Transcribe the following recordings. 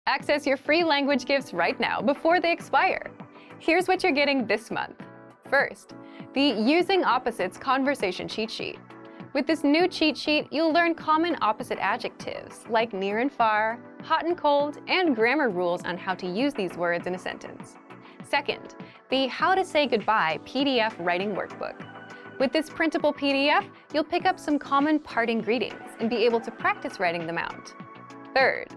Access your free language gifts right now before they expire. Here's what you're getting this month. First, the Using Opposites Conversation Cheat Sheet. With this new cheat sheet, you'll learn common opposite adjectives like near and far, hot and cold, and grammar rules on how to use these words in a sentence. Second, the How to Say Goodbye PDF Writing Workbook. With this printable PDF, you'll pick up some common parting greetings and be able to practice writing them out. Third,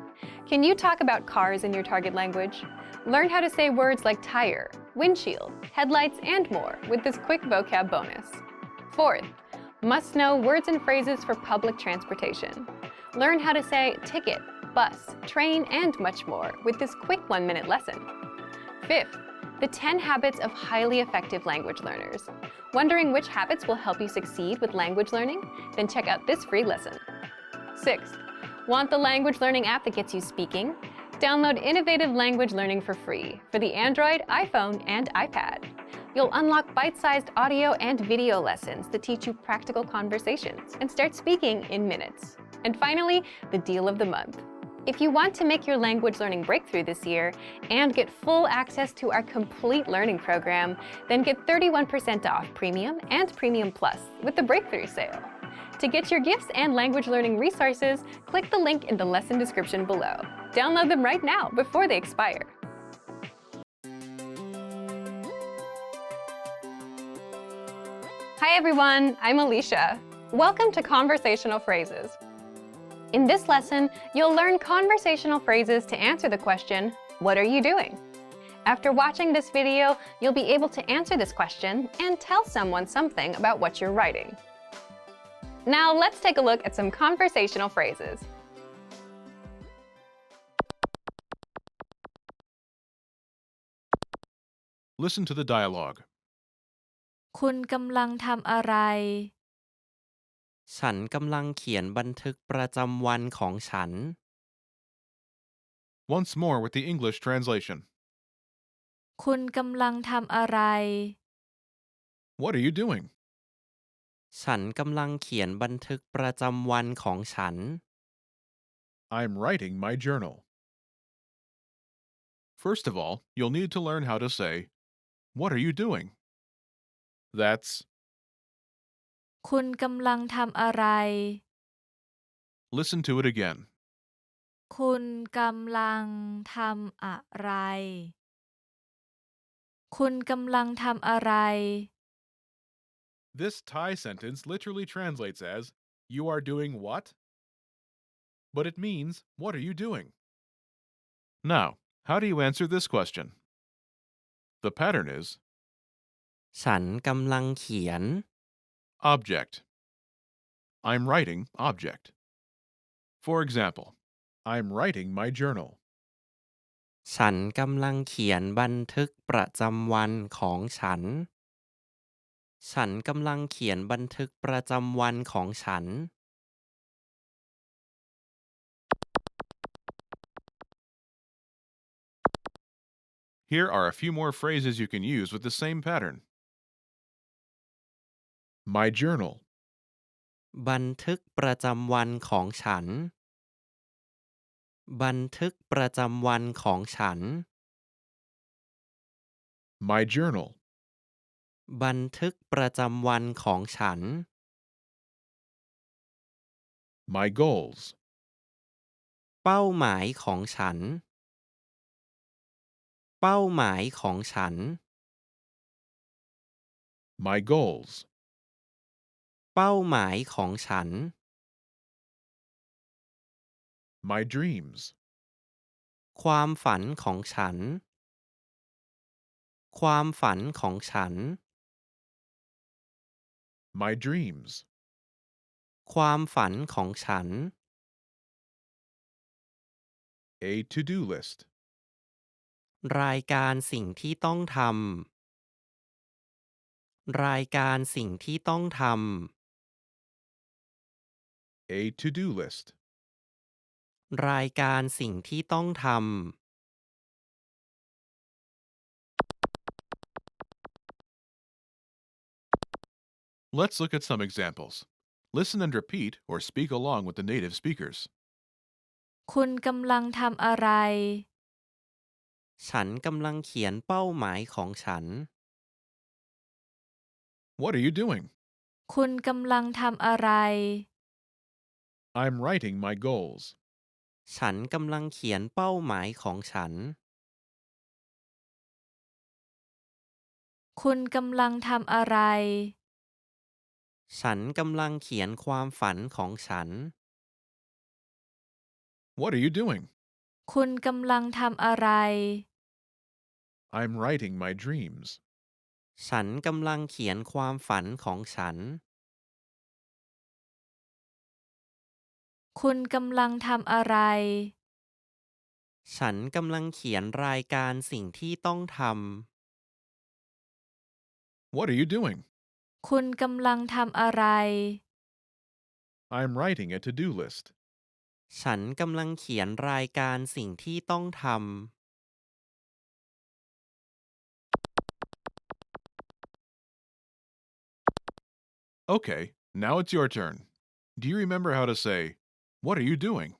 can you talk about cars in your target language? Learn how to say words like tire, windshield, headlights, and more with this quick vocab bonus. Fourth, must know words and phrases for public transportation. Learn how to say ticket, bus, train, and much more with this quick 1-minute lesson. Fifth, the 10 habits of highly effective language learners. Wondering which habits will help you succeed with language learning? Then check out this free lesson. Sixth, want the language learning app that gets you speaking? Download Innovative Language Learning for free for the Android, iPhone, and iPad. You'll unlock bite-sized audio and video lessons that teach you practical conversations and start speaking in minutes. And finally, the deal of the month. If you want to make your language learning breakthrough this year and get full access to our complete learning program, then get 31% off Premium and Premium Plus with the Breakthrough Sale. To get your gifts and language learning resources, click the link in the lesson description below. Download them right now before they expire. Hi everyone, I'm Alicia. Welcome to Conversational Phrases. In this lesson, you'll learn conversational phrases to answer the question, what are you doing? After watching this video, you'll be able to answer this question and tell someone something about what you're writing. Now let's take a look at some conversational phrases. Listen to the dialogue. คุณกำลังทำอะไร ฉันกำลังเขียนบันทึกประจำวันของฉัน Once more with the English translation. คุณกำลังทำอะไร What are you doing? ฉันกำลังเขียนบันทึกประจำวันของฉัน I'm writing my journal. First of all, you'll need to learn how to say, what are you doing? That's, คุณกำลังทำอะไร listen to it again. คุณกำลังทำอะไร คุณกำลังทำอะไร This Thai sentence literally translates as, you are doing what? But it means, what are you doing? Now, how do you answer this question? The pattern is, ฉันกำลังเขียน object. I'm writing object. For example, I'm writing my journal. ฉันกำลังเขียนบันทึกประจำวันของฉัน ฉันกำลังเขียนบันทึกประจำวันของฉัน Here are a few more phrases you can use with the same pattern. My journal. บันทึกประจำวันของฉัน บันทึกประจำวันของฉัน My journal. บันทึกประจำวันของฉัน My goals. เป้าหมายของฉัน เป้าหมายของฉัน My goals. เป้าหมายของฉัน My dreams. ความฝันของฉัน ความฝันของฉัน My dreams. ความฝันของฉัน A to-do list. รายการสิ่งที่ต้องทำ รายการสิ่งที่ต้องทำ A to-do list. รายการสิ่งที่ต้องทำ Let's look at some examples. Listen and repeat or speak along with the native speakers. คุณกำลังทำอะไร ฉันกำลังเขียนเป้าหมายของฉัน What are you doing? คุณกำลังทำอะไร I'm writing my goals. ฉันกำลังเขียนเป้าหมายของฉัน คุณกำลังทำอะไร ฉันกำลังเขียนความฝันของฉัน What are you doing? คุณกำลังทำอะไร I'm writing my dreams. ฉันกำลังเขียนความฝันของฉัน คุณกำลังทำอะไร ฉันกำลังเขียนรายการสิ่งที่ต้องท What are you doing? คุณกำลังทำอะไร I'm writing a to-do list. ำ ฉันกำลังเขียนรายการสิ่งที่ต้องทำ Okay, now it's your turn. Do you remember how to say, "What are you doing?"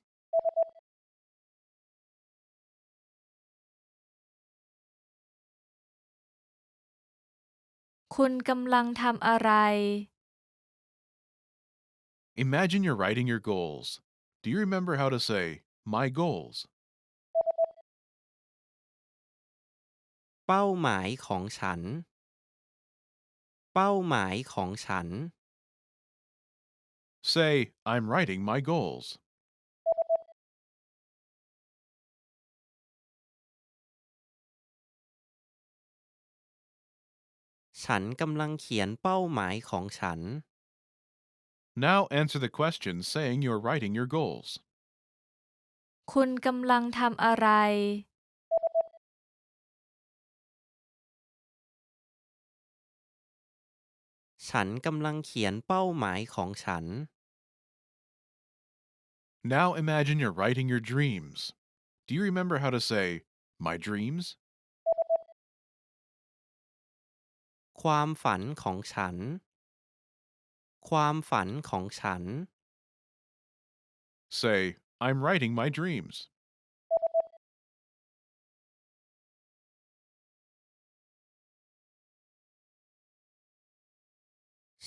คุณกำลังทำอะไร Imagine you're writing your goals. Do you remember how to say, "My goals"? เป้าหมายของฉัน เป้าหมายของฉัน Say, "I'm writing my goals." ฉันกำลังเขียนเป้าหมายของฉัน Now answer the question saying you're writing your goals. คุณกำลังทำอะไร ฉันกำลังเขียนเป้าหมายของฉัน Now imagine you're writing your dreams. Do you remember how to say, "My dreams"? ความฝันของฉัน ความฝันของฉัน Say, "I'm writing my dreams."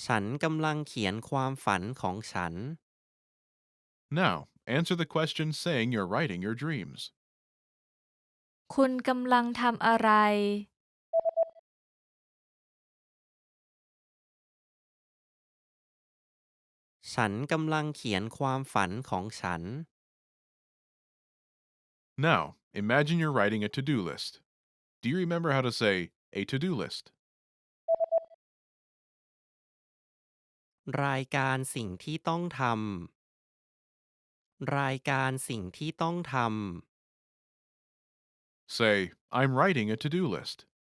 ฉันกำลังเขียนความฝันของฉัน Now, answer the question saying you're writing your dreams. คุณกำลังทำอะไร ฉันกำลังเขียนความฝันของฉัน Now, imagine you're writing a to-do list. Do you remember how to say a to-do list? รายการสิ่งที่ต้องทำ รายการสิ่งที่ต้องท Say, "I'm writing a to-do list." ำ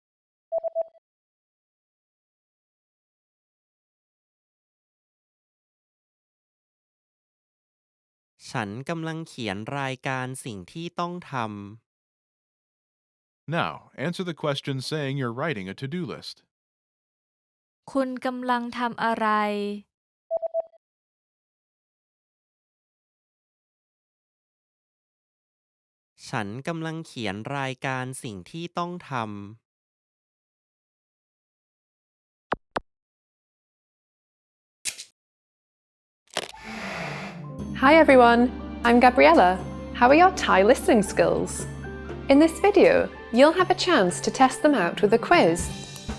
ฉันกำลังเขียนรายการสิ่งที่ต้องท Now, answer the question saying you're writing a to-do list. ำ คุณกำลังทำอะไร ำ ฉันกำลังเขียนรายการสิ่งที่ต้องทำ Hi everyone, I'm Gabriella. How are your Thai listening skills? In this video, you'll have a chance to test them out with a quiz.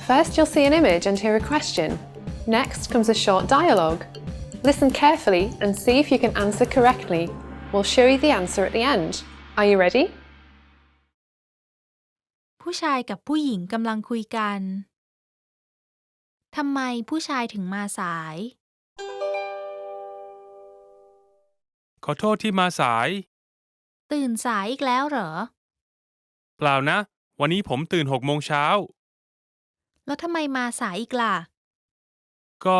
First, you'll see an image and hear a question. Next comes a short dialogue. Listen carefully and see if you can answer correctly. We'll show you the answer at the end. Are you ready? ผู้ชายกับผู้หญิงกำลังคุยกัน ทำไมผู้ชายถึงมาสาย ขอโทษที่มาสาย ตื่นสายอีกแล้วเหรอ เปล่านะ วันนี้ผมตื่น6 โมงเช้า แล้วทำไมมาสายอีกล่ะ ก็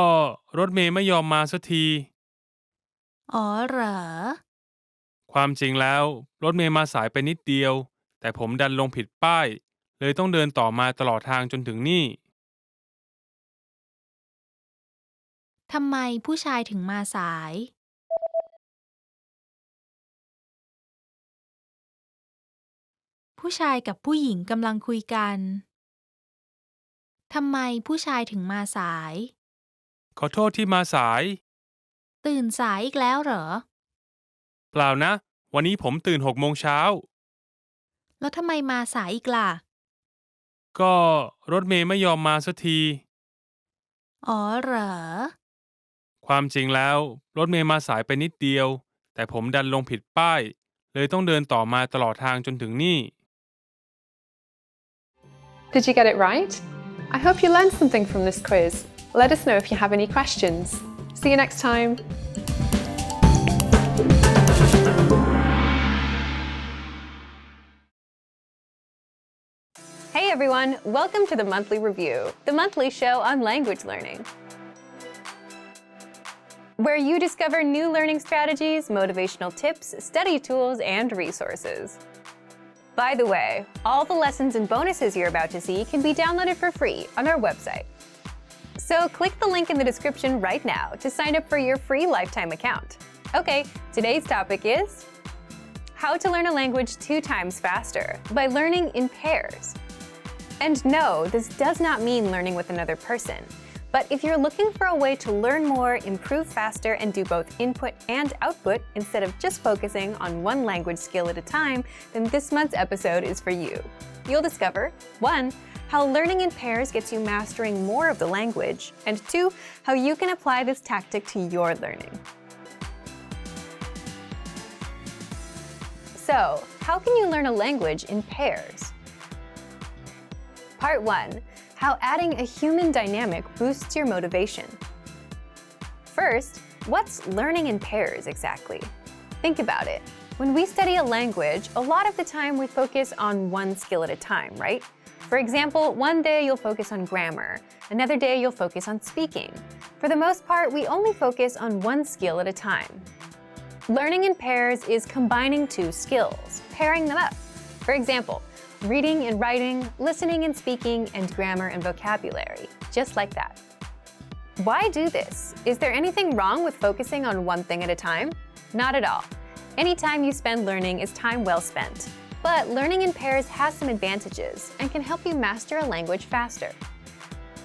รถเมย์ไม่ยอมมาสักที อ๋อเหรอ ความจริงแล้วรถเมย์มาสายไปนิดเดียว แต่ผมดันลงผิดป้าย เลยต้องเดินต่อมาตลอดทางจนถึงนี่ ทำไมผู้ชายถึงมาสาย ผู้ชายกับผู้หญิงกำลังคุยกันทำไมผู้ชายถึงมาสาย ขอโทษที่มาสาย ตื่นสายอีกแล้วเหรอ เปล่านะ วันนี้ผมตื่น6 โมงเช้า แล้วทำไมมาสายอีกล่ะ ก็รถเมย์ไม่ยอมมาสักที อ๋อเหรอ ความจริงแล้วรถเมย์มาสายไปนิดเดียว แต่ผมดันลงผิดป้าย เลยต้องเดินต่อมาตลอดทางจนถึงนี่ Did you get it right? I hope you learned something from this quiz. Let us know if you have any questions. See you next time. Hey everyone, welcome to the Monthly Review, the monthly show on language learning, where you discover new learning strategies, motivational tips, study tools, and resources. By the way, all the lessons and bonuses you're about to see can be downloaded for free on our website. So click the link in the description right now to sign up for your free lifetime account. Okay, today's topic is how to learn a language 2 times faster by learning in pairs. And no, this does not mean learning with another person. But if you're looking for a way to learn more, improve faster, and do both input and output instead of just focusing on one language skill at a time, then this month's episode is for you. You'll discover 1. How learning in pairs gets you mastering more of the language, and 2. How you can apply this tactic to your learning. So, how can you learn a language in pairs? Part 1. How adding a human dynamic boosts your motivation. First, what's learning in pairs exactly? Think about it. When we study a language, a lot of the time we focus on one skill at a time, right? For example, one day you'll focus on grammar, another day you'll focus on speaking. For the most part, we only focus on one skill at a time. Learning in pairs is combining 2 skills, pairing them up. For example, reading and writing, listening and speaking, and grammar and vocabulary, just like that. Why do this? Is there anything wrong with focusing on one thing at a time? Not at all. Any time you spend learning is time well spent. But learning in pairs has some advantages and can help you master a language faster.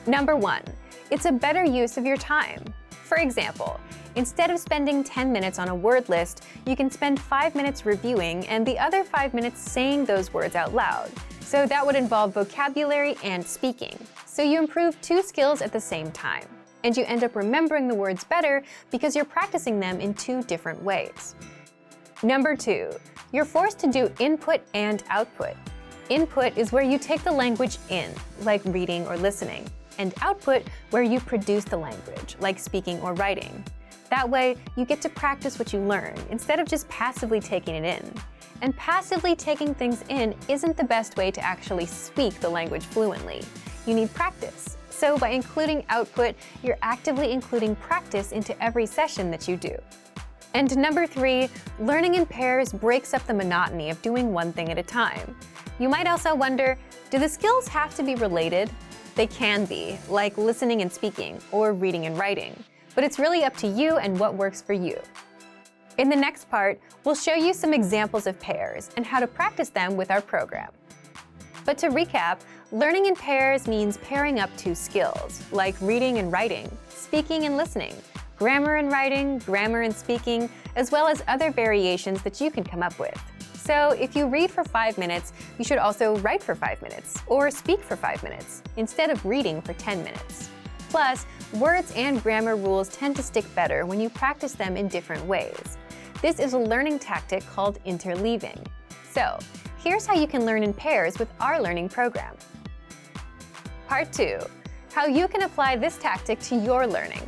Number 1, it's a better use of your time. For example, instead of spending 10 minutes on a word list, you can spend 5 minutes reviewing and the other 5 minutes saying those words out loud. So that would involve vocabulary and speaking. So you improve 2 skills at the same time. And you end up remembering the words better because you're practicing them in 2 different ways. Number 2, you're forced to do input and output. Input is where you take the language in, like reading or listening, and output where you produce the language, like speaking or writing. That way, you get to practice what you learn instead of just passively taking it in. And passively taking things in isn't the best way to actually speak the language fluently. You need practice. So by including output, you're actively including practice into every session that you do. And number 3, learning in pairs breaks up the monotony of doing one thing at a time. You might also wonder, do the skills have to be related? They can be, like listening and speaking, or reading and writing. But it's really up to you and what works for you. In the next part, we'll show you some examples of pairs and how to practice them with our program. But to recap, learning in pairs means pairing up 2 skills, like reading and writing, speaking and listening, grammar and writing, grammar and speaking, as well as other variations that you can come up with. So if you read for 5 minutes, you should also write for 5 minutes, or speak for 5 minutes, instead of reading for 10 minutes. Plus, words and grammar rules tend to stick better when you practice them in different ways. This is a learning tactic called interleaving. So, here's how you can learn in pairs with our learning program. Part 2, how you can apply this tactic to your learning.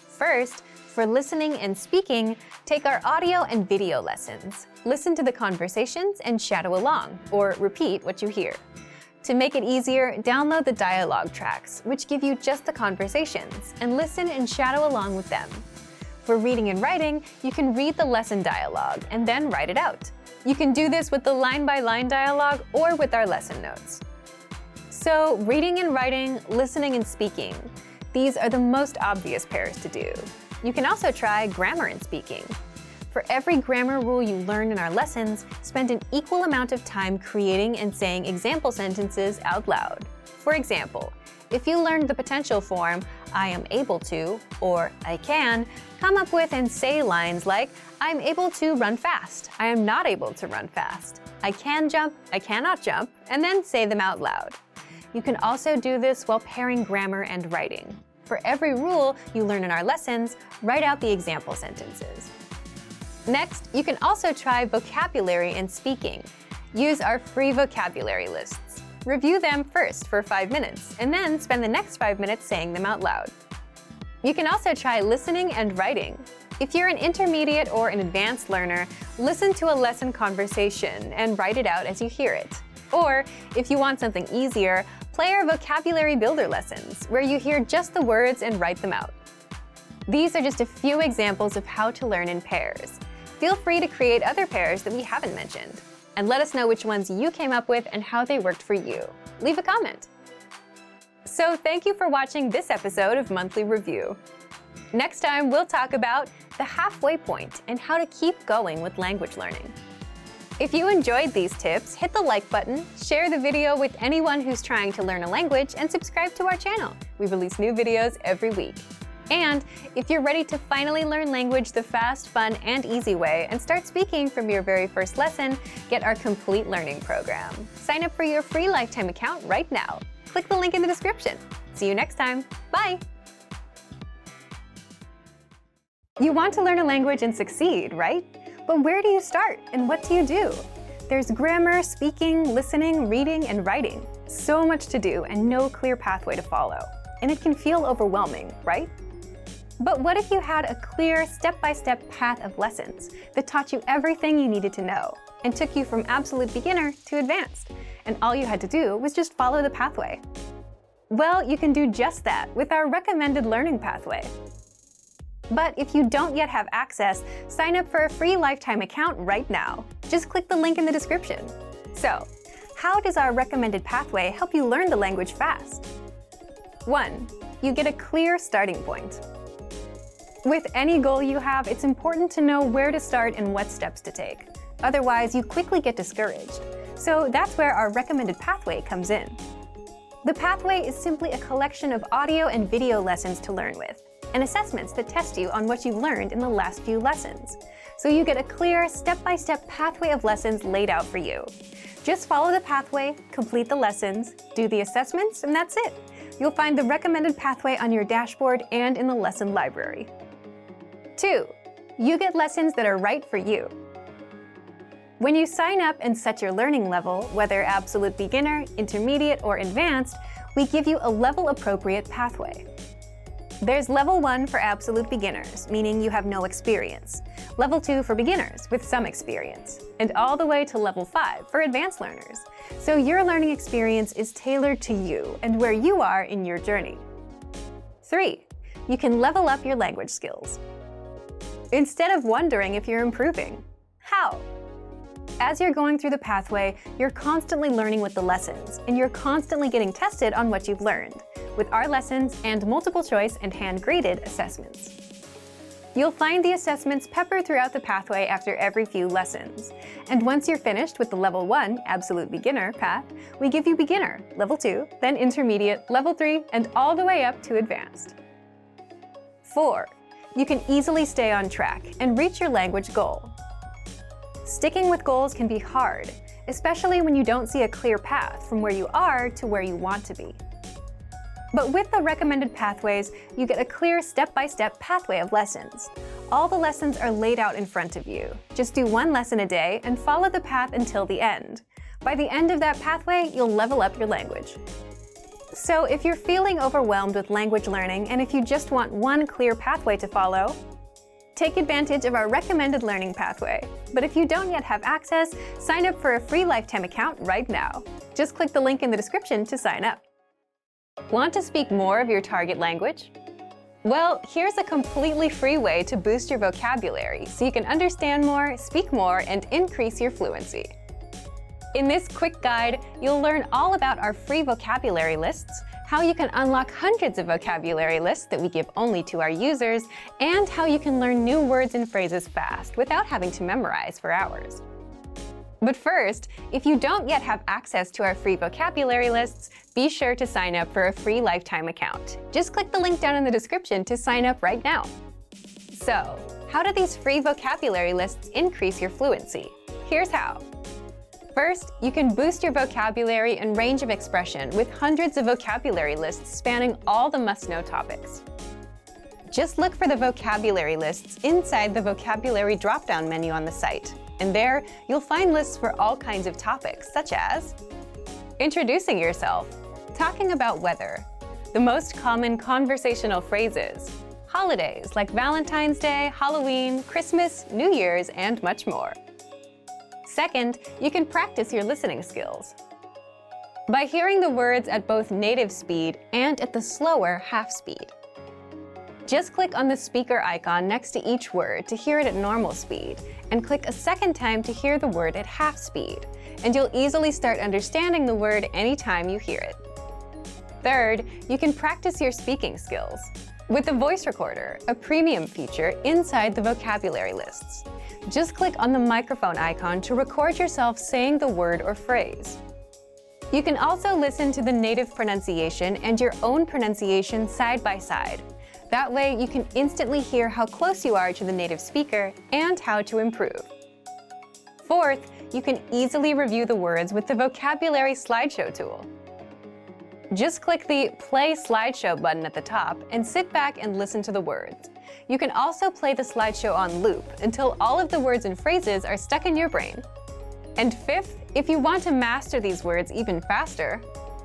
First, for listening and speaking, take our audio and video lessons. Listen to the conversations and shadow along, or repeat what you hear. To make it easier, download the dialogue tracks, which give you just the conversations, and listen and shadow along with them. For reading and writing, you can read the lesson dialogue and then write it out. You can do this with the line-by-line dialogue or with our lesson notes. So, reading and writing, listening and speaking. These are the most obvious pairs to do. You can also try grammar and speaking. For every grammar rule you learn in our lessons, spend an equal amount of time creating and saying example sentences out loud. For example, if you learned the potential form, I am able to, or I can, come up with and say lines like, I'm able to run fast, I am not able to run fast, I can jump, I cannot jump, and then say them out loud. You can also do this while pairing grammar and writing. For every rule you learn in our lessons, write out the example sentences. Next, you can also try vocabulary and speaking. Use our free vocabulary lists. Review them first for 5 minutes, and then spend the next 5 minutes saying them out loud. You can also try listening and writing. If you're an intermediate or an advanced learner, listen to a lesson conversation and write it out as you hear it. Or, if you want something easier, play our vocabulary builder lessons, where you hear just the words and write them out. These are just a few examples of how to learn in pairs. Feel free to create other pairs that we haven't mentioned. And let us know which ones you came up with and how they worked for you. Leave a comment. So thank you for watching this episode of Monthly Review. Next time, we'll talk about the halfway point and how to keep going with language learning. If you enjoyed these tips, hit the like button, share the video with anyone who's trying to learn a language, and subscribe to our channel. We release new videos every week. And if you're ready to finally learn language the fast, fun, and easy way and start speaking from your very first lesson, get our complete learning program. Sign up for your free lifetime account right now. Click the link in the description. See you next time. Bye! You want to learn a language and succeed, right? But where do you start and what do you do? There's grammar, speaking, listening, reading, and writing. So much to do and no clear pathway to follow. And it can feel overwhelming, right? But what if you had a clear, step-by-step path of lessons that taught you everything you needed to know and took you from absolute beginner to advanced, and all you had to do was just follow the pathway? Well, you can do just that with our recommended learning pathway. But if you don't yet have access, sign up for a free lifetime account right now. Just click the link in the description. So, how does our recommended pathway help you learn the language fast? 1. You get a clear starting point. With any goal you have, it's important to know where to start and what steps to take. Otherwise, you quickly get discouraged. So that's where our recommended pathway comes in. The pathway is simply a collection of audio and video lessons to learn with, and assessments that test you on what you've learned in the last few lessons. So you get a clear, step-by-step pathway of lessons laid out for you. Just follow the pathway, complete the lessons, do the assessments, and that's it. You'll find the recommended pathway on your dashboard and in the lesson library. 2. You get lessons that are right for you. When you sign up and set your learning level, whether absolute beginner, intermediate, or advanced, we give you a level-appropriate pathway. There's Level 1 for absolute beginners, meaning you have no experience. Level 2 for beginners with some experience. And all the way to Level 5 for advanced learners. So your learning experience is tailored to you and where you are in your journey. 3. You can level up your language skills. Instead of wondering if you're improving. How? As you're going through the pathway, you're constantly learning with the lessons, and you're constantly getting tested on what you've learned, with our lessons and multiple choice and hand-graded assessments. You'll find the assessments peppered throughout the pathway after every few lessons. And once you're finished with the Level 1 Absolute Beginner path, we give you Beginner, Level 2, then Intermediate, Level 3, and all the way up to Advanced. 4. You can easily stay on track and reach your language goal. Sticking with goals can be hard, especially when you don't see a clear path from where you are to where you want to be. But with the recommended pathways, you get a clear step-by-step pathway of lessons. All the lessons are laid out in front of you. Just do one lesson a day and follow the path until the end. By the end of that pathway, you'll level up your language. So if you're feeling overwhelmed with language learning and if you just want one clear pathway to follow, take advantage of our recommended learning pathway. But if you don't yet have access, sign up for a free lifetime account right now. Just click the link in the description to sign up. Want to speak more of your target language? Well, here's a completely free way to boost your vocabulary so you can understand more, speak more, and increase your fluency. In this quick guide, you'll learn all about our free vocabulary lists, how you can unlock hundreds of vocabulary lists that we give only to our users, and how you can learn new words and phrases fast without having to memorize for hours. But first, if you don't yet have access to our free vocabulary lists, be sure to sign up for a free lifetime account. Just click the link down in the description to sign up right now. So, how do these free vocabulary lists increase your fluency? Here's how. First, you can boost your vocabulary and range of expression with hundreds of vocabulary lists spanning all the must-know topics. Just look for the vocabulary lists inside the vocabulary drop-down menu on the site, and there you'll find lists for all kinds of topics, such as introducing yourself, talking about weather, the most common conversational phrases, holidays like Valentine's Day, Halloween, Christmas, New Year's, and much more. Second, you can practice your listening skills. By hearing the words at both native speed and at the slower half speed. Just click on the speaker icon next to each word to hear it at normal speed, and click a second time to hear the word at half speed, and you'll easily start understanding the word anytime you hear it. Third, you can practice your speaking skills with the voice recorder, a premium feature inside the vocabulary lists. Just click on the microphone icon to record yourself saying the word or phrase. You can also listen to the native pronunciation and your own pronunciation side by side. That way, you can instantly hear how close you are to the native speaker and how to improve. Fourth, you can easily review the words with the vocabulary slideshow tool. Just click the Play Slideshow button at the top and sit back and listen to the words. You can also play the slideshow on loop until all of the words and phrases are stuck in your brain. And fifth, if you want to master these words even faster,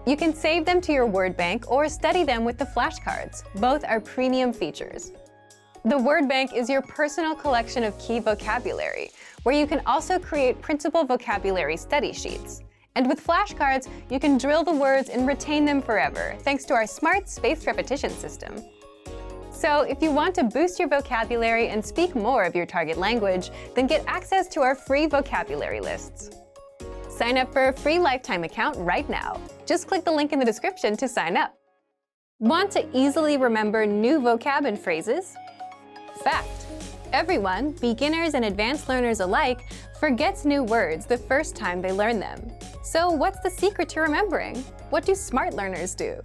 you can save them to your word bank or study them with the flashcards. Both are premium features. The word bank is your personal collection of key vocabulary, where you can also create printable vocabulary study sheets. And with flashcards, you can drill the words and retain them forever, thanks to our smart spaced repetition system. So if you want to boost your vocabulary and speak more of your target language, then get access to our free vocabulary lists. Sign up for a free lifetime account right now. Just click the link in the description to sign up. Want to easily remember new vocab and phrases? Fact: everyone, beginners and advanced learners alike, forgets new words the first time they learn them. So what's the secret to remembering? What do smart learners do?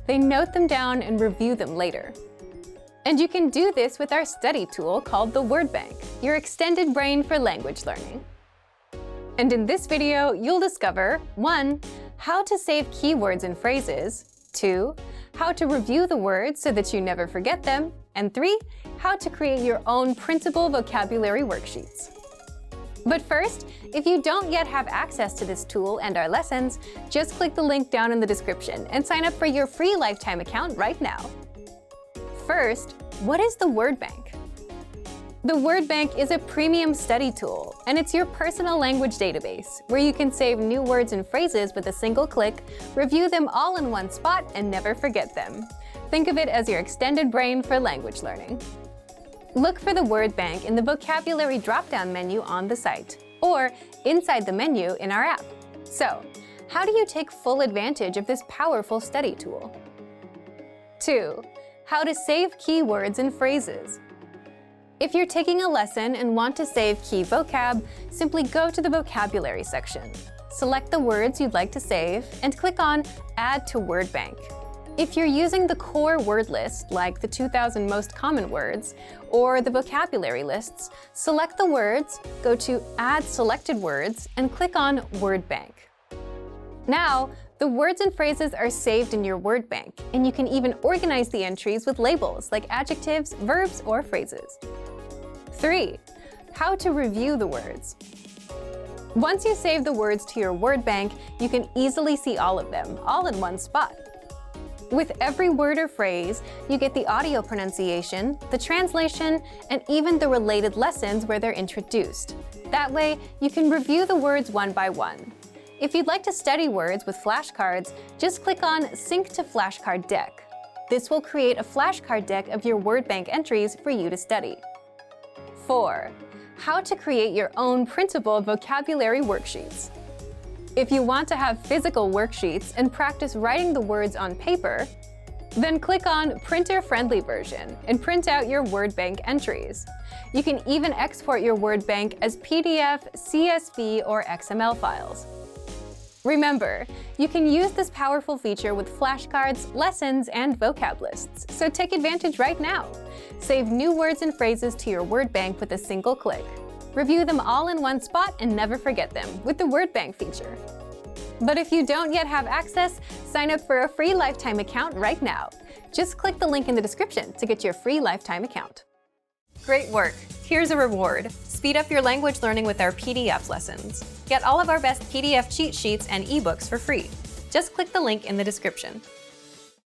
They note them down and review them later. And you can do this with our study tool called the Word Bank, your extended brain for language learning. And in this video, you'll discover 1. How to save keywords and phrases, 2. How to review the words so that you never forget them, and 3. How to create your own printable vocabulary worksheets. But first, if you don't yet have access to this tool and our lessons, just click the link down in the description and sign up for your free lifetime account right now. First, what is the Word Bank? The Word Bank is a premium study tool, and it's your personal language database, where you can save new words and phrases with a single click, review them all in one spot, and never forget them. Think of it as your extended brain for language learning. Look for the Word Bank in the vocabulary drop-down menu on the site, or inside the menu in our app. So, how do you take full advantage of this powerful study tool? 2. How to save keywords and phrases. If you're taking a lesson and want to save key vocab, simply go to the vocabulary section. Select the words you'd like to save and click on Add to Word Bank. If you're using the core word list, like the 2,000 most common words, or the vocabulary lists, select the words, go to Add Selected Words, and click on Word Bank. Now, the words and phrases are saved in your word bank, and you can even organize the entries with labels like adjectives, verbs, or phrases. 3. How to review the words. Once you save the words to your word bank, you can easily see all of them, all in one spot. With every word or phrase, you get the audio pronunciation, the translation, and even the related lessons where they're introduced. That way, you can review the words one by one. If you'd like to study words with flashcards, just click on Sync to Flashcard Deck. This will create a flashcard deck of your word bank entries for you to study. 4. How to create your own printable vocabulary worksheets. If you want to have physical worksheets and practice writing the words on paper, then click on Printer-Friendly version and print out your word bank entries. You can even export your word bank as PDF, CSV, or XML files. Remember, you can use this powerful feature with flashcards, lessons, and vocab lists, so take advantage right now. Save new words and phrases to your word bank with a single click. Review them all in one spot and never forget them with the word bank feature. But if you don't yet have access, sign up for a free lifetime account right now. Just click the link in the description to get your free lifetime account. Great work! Here's a reward. Speed up your language learning with our PDF lessons. Get all of our best PDF cheat sheets and ebooks for free. Just click the link in the description.